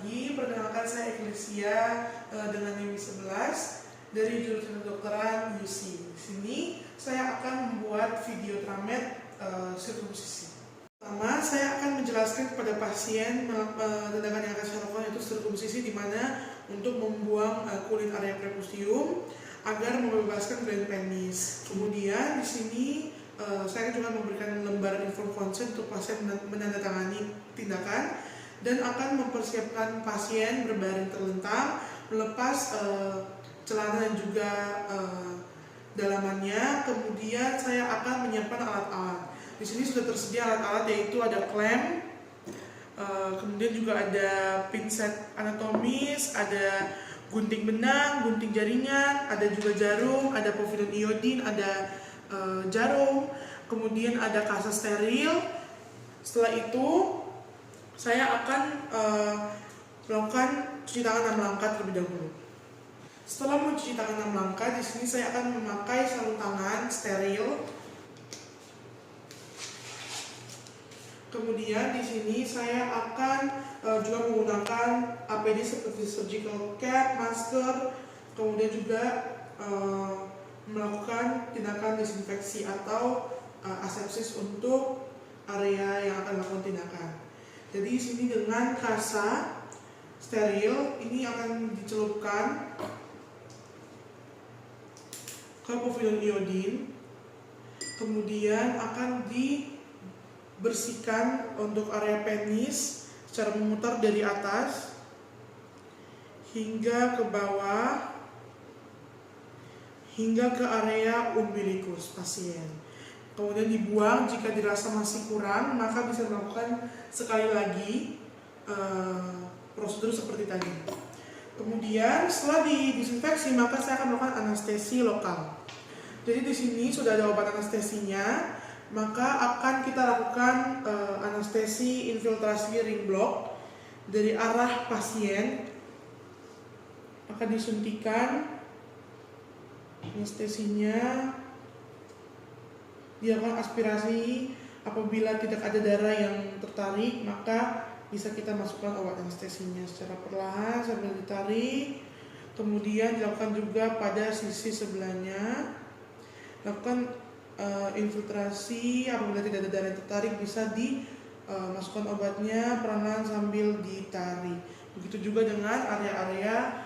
pagi, perkenalkan saya Eklesia dengan NIM 11 dari jurusan kedokteran UC. Di sini saya akan membuat video tramet sirkumsisi. Pertama, saya akan menjelaskan kepada pasien tindakan yang akan saya lakukan yaitu sirkumsisi, di mana untuk membuang kulit area prepusium agar membebaskan gland penis. Kemudian di sini saya juga memberikan lembar inform consent untuk pasien menandatangani tindakan dan akan mempersiapkan pasien berbaring terlentang, melepas celana dan juga dalamannya. Kemudian saya akan menyiapkan alat-alat. Di sini sudah tersedia alat-alat, yaitu ada klem, kemudian juga ada pinset anatomis, ada gunting benang, gunting jaringan, ada juga jarum, ada povidone iodin, ada jarum, kemudian ada kasa steril. Setelah itu saya akan melakukan cuci tangan 6 langkah terlebih dahulu. Setelah mencuci tangan 6 langkah, di sini saya akan memakai sarung tangan steril. Kemudian di sini saya akan juga menggunakan APD seperti surgical cap, masker, kemudian juga melakukan tindakan disinfeksi atau asepsis untuk area yang akan melakukan tindakan. Jadi di sini dengan kasa steril ini akan dicelupkan ke povidone iodin, kemudian akan dibersihkan untuk area penis secara memutar dari atas hingga ke bawah hingga ke area umbilikus pasien. Kemudian dibuang. Jika dirasa masih kurang, maka bisa melakukan sekali lagi prosedur seperti tadi. Kemudian setelah didisinfeksi, maka saya akan melakukan anestesi lokal. Jadi di sini sudah ada obat anestesinya, maka akan kita lakukan anestesi infiltrasi ring block dari arah pasien. Akan disuntikan anestesinya, dilakukan aspirasi. Apabila tidak ada darah yang tertarik, maka bisa kita masukkan obat anestesinya secara perlahan sambil ditarik. Kemudian dilakukan juga pada sisi sebelahnya. Lakukan infiltrasi. Apabila tidak ada darah yang tertarik, bisa dimasukkan obatnya perlahan sambil ditarik. Begitu juga dengan area-area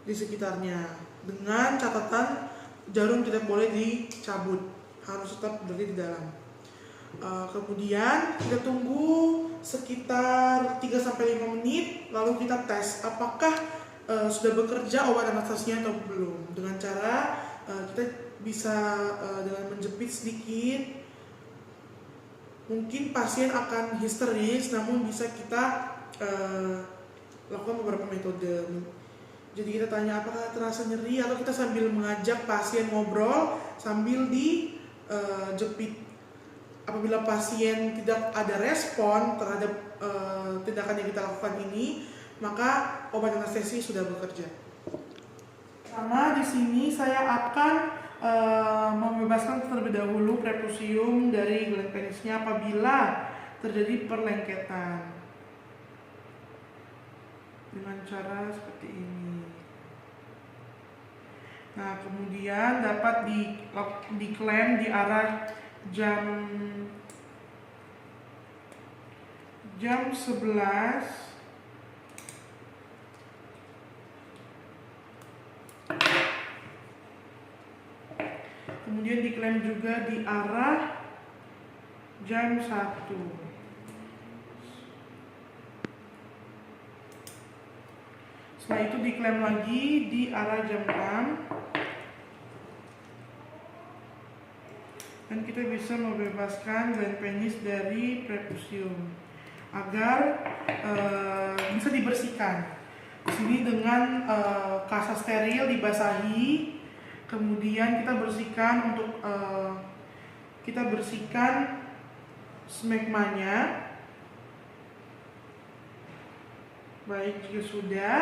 di sekitarnya, dengan catatan jarum tidak boleh dicabut, harus tetap berdiri di dalam. Kemudian kita tunggu sekitar 3-5 menit, lalu kita tes apakah sudah bekerja obat anestesinya atau belum. Dengan cara kita bisa dengan menjepit sedikit. Mungkin pasien akan histeris, namun bisa kita lakukan beberapa metode. Jadi kita tanya apakah terasa nyeri, atau kita sambil mengajak pasien ngobrol sambil dijepit. Apabila pasien tidak ada respon terhadap tindakan yang kita lakukan ini, maka obat anestesi sudah bekerja. Pertama, di sini saya akan membebaskan terlebih dahulu prepusium dari gland penisnya apabila terjadi perlengketan dengan cara seperti ini. Nah, kemudian dapat diklem di arah jam 11. Kemudian diklem juga di arah jam 1. Setelah itu diklem lagi di arah jam 6. Dan kita bisa membebaskan gland penis dari prepusium agar bisa dibersihkan. Di sini dengan kasa steril dibasahi, kemudian kita bersihkan smegmanya. Baik, jika sudah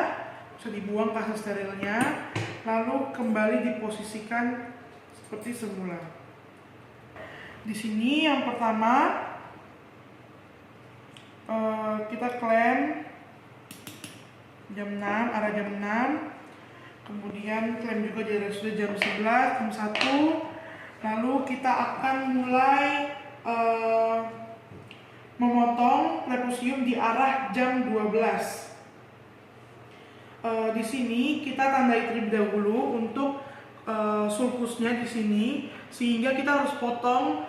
bisa dibuang kasa sterilnya, lalu kembali diposisikan seperti semula. Di sini yang pertama kita klem jam 6, arah jam 6. Kemudian klaim juga di RSUD jam 11, jam 1. Lalu kita akan mulai memotong prepusium di arah jam 12. Di sini kita tandai terlebih dahulu untuk sulcusnya di sini, sehingga kita harus potong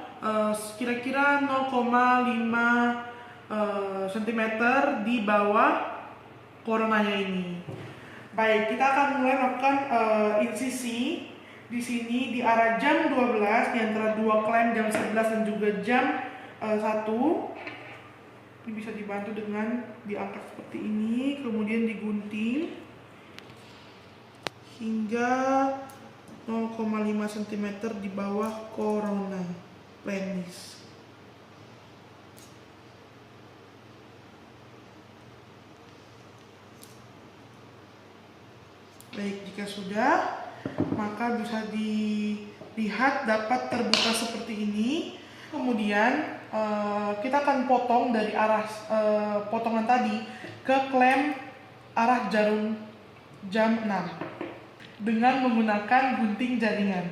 kira-kira 0,5 cm di bawah coronanya ini. Baik, kita akan mulai melakukan insisi di sini di arah jam 12 di antara dua klaim jam 11 dan juga jam 1. Ini bisa dibantu dengan diangkat seperti ini, kemudian digunting hingga 0,5 cm di bawah corona penis. Baik, jika sudah, maka bisa dilihat dapat terbuka seperti ini. Kemudian kita akan potong dari arah potongan tadi ke klem arah jarum jam 6 dengan menggunakan gunting jaringan.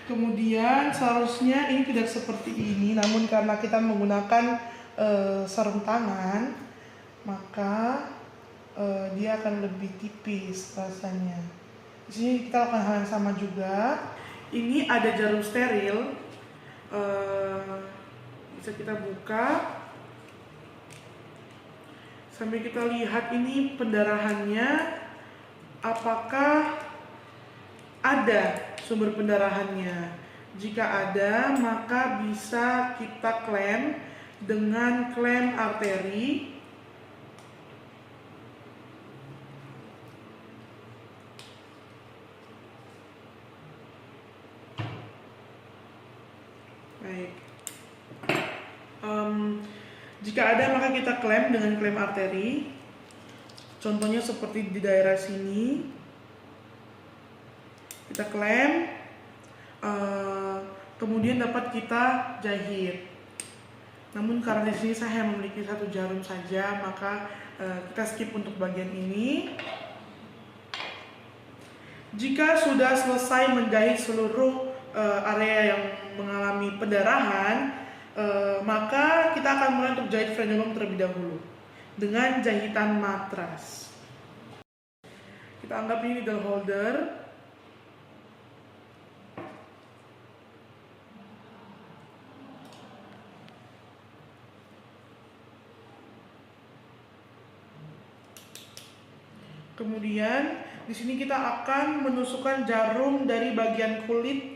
Kemudian seharusnya ini tidak seperti ini, namun karena kita menggunakan sarung tangan, maka dia akan lebih tipis rasanya. Di sini kita lakukan hal yang sama juga. Ini ada jarum steril, bisa kita buka sambil kita lihat ini pendarahannya, apakah ada sumber pendarahannya. Jika ada, maka bisa kita klem dengan klem arteri. Baik. Jika ada, maka kita klem dengan klem arteri. Contohnya seperti di daerah sini. Kita klem, kemudian dapat kita jahit. Namun karena di sini saya memiliki satu jarum saja, maka kita skip untuk bagian ini. Jika sudah selesai menjahit seluruh area yang mengalami pendarahan, maka kita akan mulai untuk jahit frenulum terlebih dahulu dengan jahitan matras. Kita anggap ini needle holder. Kemudian di sini kita akan menusukkan jarum dari bagian kulit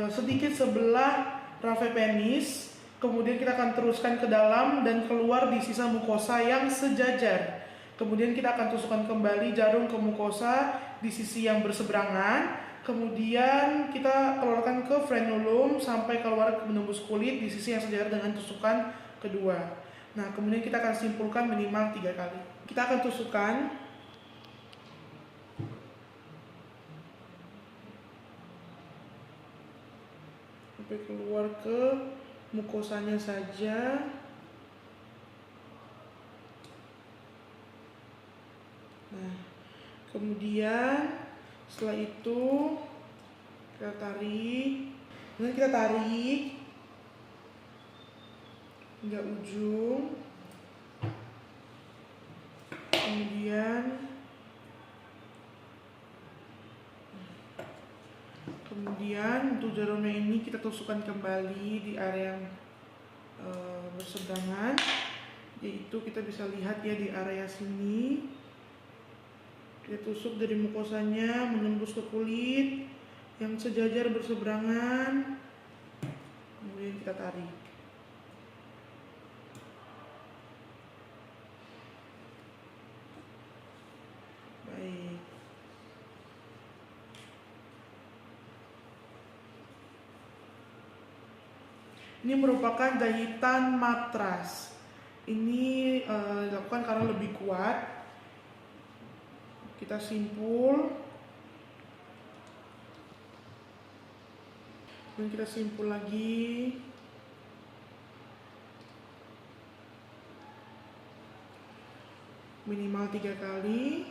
sedikit sebelah raffe penis. Kemudian kita akan teruskan ke dalam dan keluar di sisa mukosa yang sejajar. Kemudian kita akan tusukkan kembali jarum ke mukosa di sisi yang berseberangan. Kemudian kita keluarkan ke frenulum sampai keluar menembus kulit di sisi yang sejajar dengan tusukan kedua. Nah, kemudian kita akan simpulkan minimal 3 kali. Kita akan tusukkan sampai keluar ke mukosanya saja. Nah, kemudian setelah itu kita tarik, kemudian kita tarik hingga ujung. Kemudian untuk jarumnya ini kita tusukkan kembali di area yang berseberangan, yaitu kita bisa lihat ya di area sini. Kita tusuk dari mukosanya menembus ke kulit yang sejajar berseberangan. Kemudian kita tarik. Baik. Ini merupakan jahitan matras. Ini dilakukan karena lebih kuat. Kita simpul. Dan kita simpul lagi. minimal 3 kali.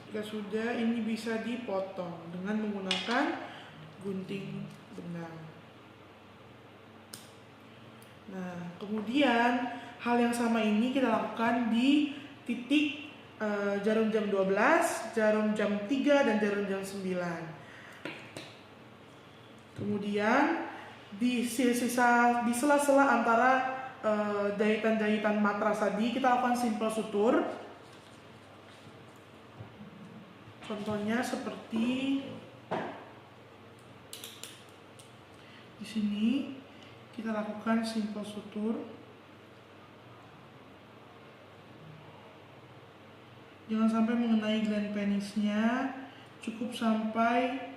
Jika sudah, ini bisa dipotong dengan menggunakan gunting benang. Nah, kemudian hal yang sama ini kita lakukan di titik jarum jam 12, jarum jam 3, dan jarum jam 9. Kemudian di sela-sela antara jahitan-jahitan matras tadi kita lakukan simple sutur. Contohnya seperti di sini kita lakukan simple sutur. Jangan sampai mengenai gland penisnya, cukup sampai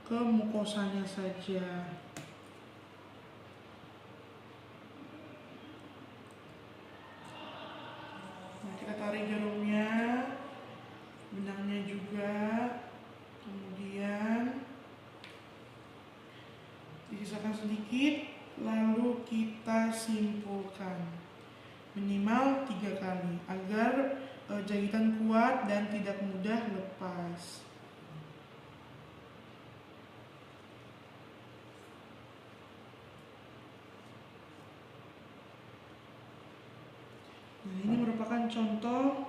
ke mukosanya saja. Nah, kita tarik jarumnya, benangnya juga, kemudian disisakan sedikit, lalu kita simpulkan minimal 3 kali agar jahitan kuat dan tidak mudah lepas. Nah, ini merupakan contoh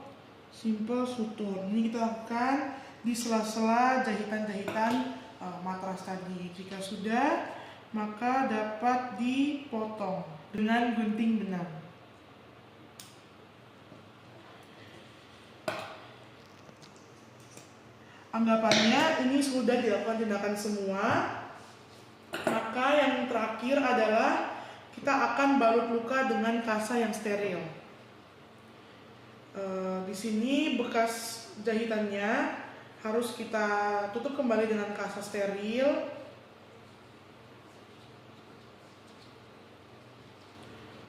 simple sutur. Ini kita lakukan di sela-sela jahitan-jahitan matras tadi. Jika sudah, maka dapat dipotong dengan gunting benang. Anggapannya ini sudah dilakukan tindakan semua, maka yang terakhir adalah kita akan balut luka dengan kasa yang steril. Di sini bekas jahitannya harus kita tutup kembali dengan kasa steril.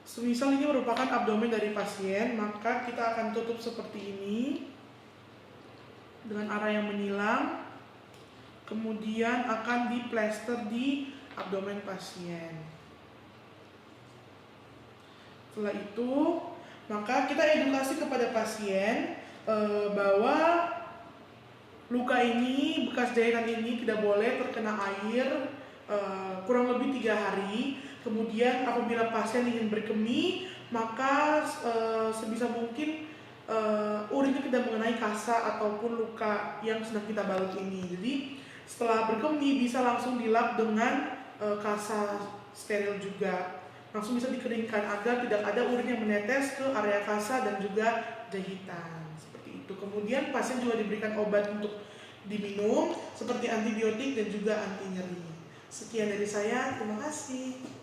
Semisal ini merupakan abdomen dari pasien, maka kita akan tutup seperti ini dengan arah yang menyilang, kemudian akan diplester di abdomen pasien. Setelah itu, maka kita edukasi kepada pasien bahwa luka ini, bekas jahitan ini tidak boleh terkena air kurang lebih 3 hari. Kemudian apabila pasien ingin berkemih, maka sebisa mungkin urinnya tidak mengenai kasa ataupun luka yang sedang kita balut ini. Jadi setelah berkemih bisa langsung dilap dengan kasa steril juga. Langsung bisa dikeringkan agar tidak ada urin yang menetes ke area kasa dan juga jahitan. Seperti itu. Kemudian pasien juga diberikan obat untuk diminum seperti antibiotik dan juga anti nyeri. Sekian dari saya, terima kasih.